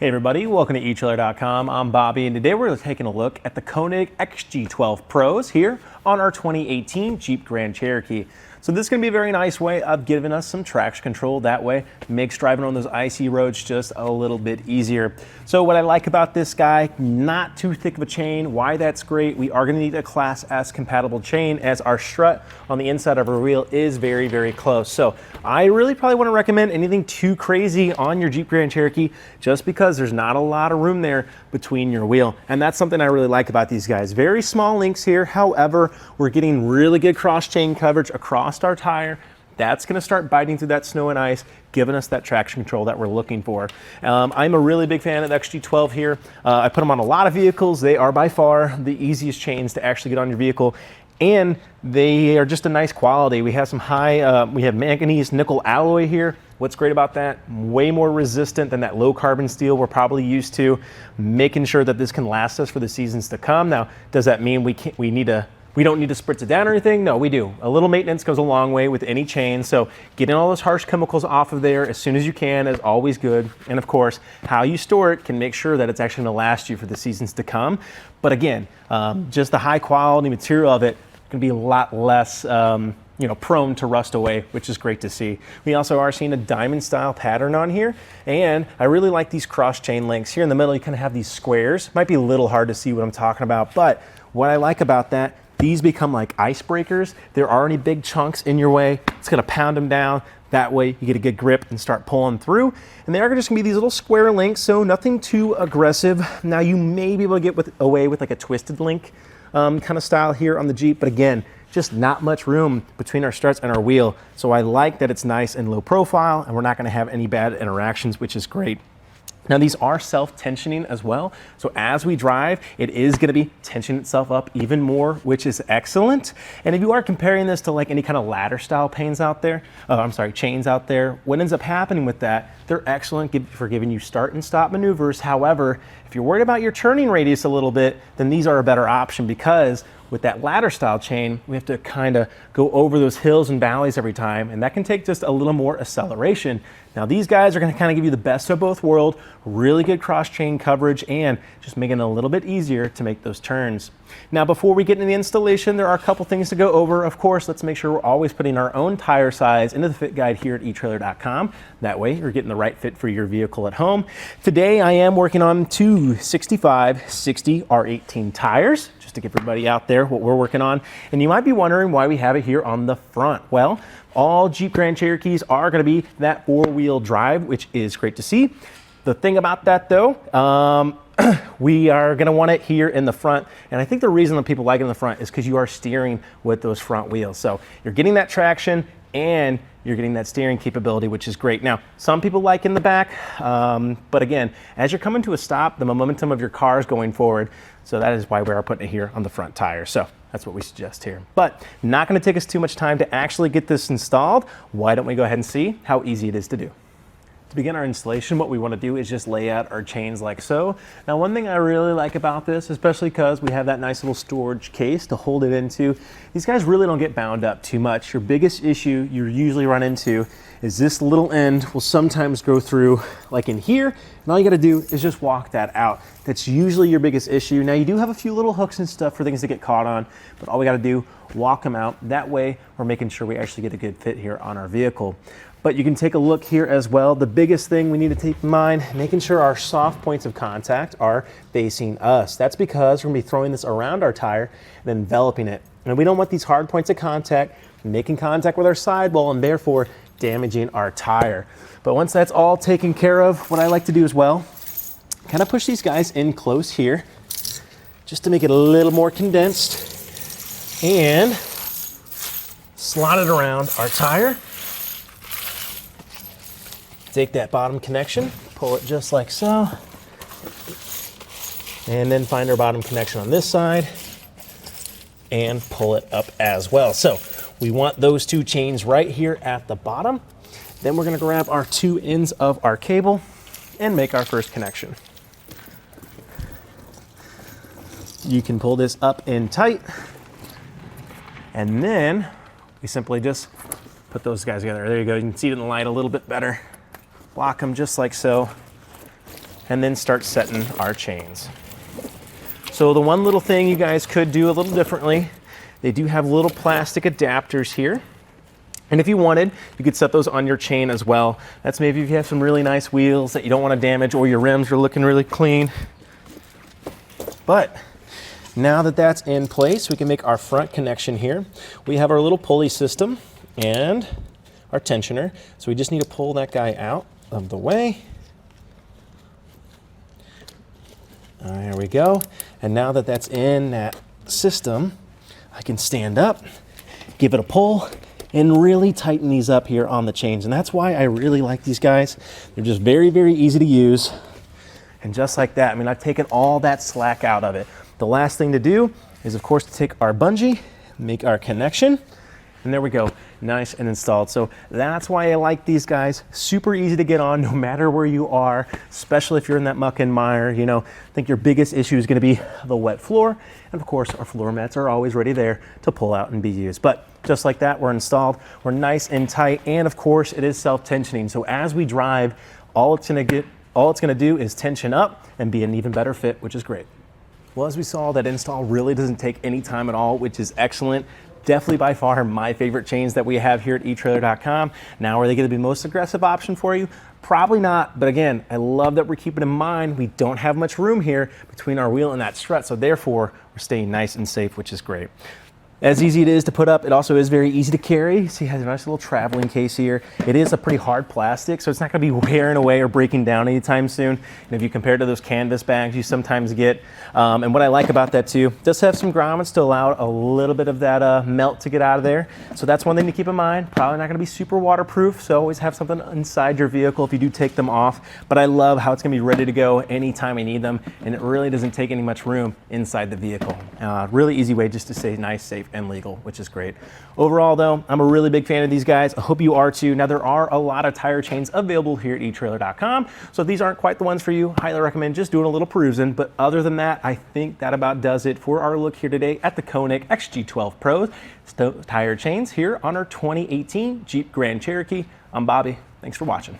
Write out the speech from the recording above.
Hey everybody, welcome to Etrailer.com. I'm Bobby, and today we're taking a look at the Konig XG12 Pros here on our 2018 Jeep Grand Cherokee. So this is going to be a very nice way of giving us some traction control. That way makes driving on those icy roads just a little bit easier. So what I like about this guy, not too thick of a chain. Why that's great, we are going to need a Class S compatible chain, as our strut on the inside of our wheel is very, very close. So I really probably want to recommend anything too crazy on your Jeep Grand Cherokee, just because there's not a lot of room there between your wheel. And that's something I really like about these guys. Very small links here. However, we're getting really good cross chain coverage across our tire. That's going to start biting through that snow and ice, giving us that traction control that we're looking for. I'm a really big fan of the XG12 here. I put them on a lot of vehicles. They are by far the easiest chains to actually get on your vehicle, and they are just a nice quality. We have some high, we have manganese nickel alloy here. What's great about that? Way more resistant than that low carbon steel we're probably used to, making sure that this can last us for the seasons to come. Now, does that mean we don't need to spritz it down or anything? No, we do. A little maintenance goes a long way with any chain. So getting all those harsh chemicals off of there as soon as you can is always good. And of course, how you store it can make sure that it's actually gonna last you for the seasons to come. But again, just the high quality material of it can be a lot less prone to rust away, which is great to see. We also are seeing a diamond style pattern on here, and I really like these cross chain links. Here in the middle, you kind of have these squares. Might be a little hard to see what I'm talking about, but what I like about that, these become like icebreakers. There are any big chunks in your way, it's gonna pound them down. That way you get a good grip and start pulling through. And they are just gonna be these little square links, so nothing too aggressive. Now you may be able to get away with like a twisted link kind of style here on the Jeep, but again, just not much room between our struts and our wheel. So I like that it's nice and low profile, and we're not gonna have any bad interactions, which is great. Now these are self-tensioning as well, so as we drive, it is going to be tensioning itself up even more, which is excellent. And if you are comparing this to like any kind of ladder style chains out there, what ends up happening with that, they're excellent for giving you start and stop maneuvers. However, if you're worried about your turning radius a little bit, then these are a better option, because with that ladder style chain, we have to kind of go over those hills and valleys every time, and that can take just a little more acceleration. Now these guys are going to kind of give you the best of both worlds, really good cross chain coverage, and just making it a little bit easier to make those turns. Now before we get into the installation, there are a couple things to go over. Of course, let's make sure we're always putting our own tire size into the fit guide here at Etrailer.com. That way you're getting the right fit for your vehicle at home. Today I am working on two 65/60 R18 tires, just to give everybody out there what we're working on. And you might be wondering why we have it here on the front. Well, all Jeep Grand Cherokees are going to be that four-wheel drive, which is great to see. The thing about that though, we are going to want it here in the front, and I think the reason that people like it in the front is because you are steering with those front wheels. So you're getting that traction and you're getting that steering capability, which is great. Now, some people like in the back, but again, as you're coming to a stop, the momentum of your car is going forward. So that is why we are putting it here on the front tire. So that's what we suggest here. But not going to take us too much time to actually get this installed. Why don't we go ahead and see how easy it is to do? To begin our installation, what we want to do is just lay out our chains like so. Now, one thing I really like about this, especially because we have that nice little storage case to hold it into, these guys really don't get bound up too much. Your biggest issue you usually run into is this little end will sometimes go through like in here, and all you got to do is just walk that out. That's usually your biggest issue. Now, you do have a few little hooks and stuff for things to get caught on, but all we got to do, walk them out. That way we're making sure we actually get a good fit here on our vehicle. But you can take a look here as well. The biggest thing we need to keep in mind, making sure our soft points of contact are facing us. That's because we're gonna be throwing this around our tire and enveloping it. And we don't want these hard points of contact making contact with our sidewall and therefore damaging our tire. But once that's all taken care of, what I like to do as well, kind of push these guys in close here, just to make it a little more condensed, and slot it around our tire. Take that bottom connection, pull it just like so, and then find our bottom connection on this side and pull it up as well. So we want those two chains right here at the bottom. Then we're going to grab our two ends of our cable and make our first connection. You can pull this up in tight, and then we simply just put those guys together. There you go. You can see it in the light a little bit better. Block them just like so, and then start setting our chains. So the one little thing you guys could do a little differently, they do have little plastic adapters here. And if you wanted, you could set those on your chain as well. That's maybe if you have some really nice wheels that you don't want to damage, or your rims are looking really clean. But now that that's in place, we can make our front connection here. We have our little pulley system and our tensioner. So we just need to pull that guy out of the way. There we go. And now that that's in that system, I can stand up, give it a pull, and really tighten these up here on the chains. And that's why I really like these guys. They're just very, very easy to use. And just like that, I mean, I've taken all that slack out of it. The last thing to do is, of course, to take our bungee, make our connection, and there we go, nice and installed. So that's why I like these guys. Super easy to get on no matter where you are, especially if you're in that muck and mire. You know, I think your biggest issue is gonna be the wet floor. And of course, our floor mats are always ready there to pull out and be used. But just like that, we're installed, we're nice and tight, and of course, it is self-tensioning. So as we drive, all it's gonna do is tension up and be an even better fit, which is great. Well, as we saw, that install really doesn't take any time at all, which is excellent. Definitely by far my favorite chains that we have here at Etrailer.com. Now, are they going to be the most aggressive option for you? Probably not, but again, I love that we're keeping in mind we don't have much room here between our wheel and that strut, so therefore we're staying nice and safe, which is great. As easy it is to put up, it also is very easy to carry. See, it has a nice little traveling case here. It is a pretty hard plastic, so it's not gonna be wearing away or breaking down anytime soon. And if you compare to those canvas bags you sometimes get, and what I like about that too, it does have some grommets to allow a little bit of that melt to get out of there. So that's one thing to keep in mind. Probably not gonna be super waterproof, so always have something inside your vehicle if you do take them off. But I love how it's gonna be ready to go anytime I need them, and it really doesn't take any much room inside the vehicle. Really easy way just to stay nice, safe, and legal, which is great. Overall though, I'm a really big fan of these guys. I hope you are too. Now, there are a lot of tire chains available here at Etrailer.com, so if these aren't quite the ones for you, highly recommend just doing a little perusing. But other than that, I think that about does it for our look here today at the Konig XG12 Pros tire chains here on our 2018 Jeep Grand Cherokee. I'm Bobby. Thanks for watching.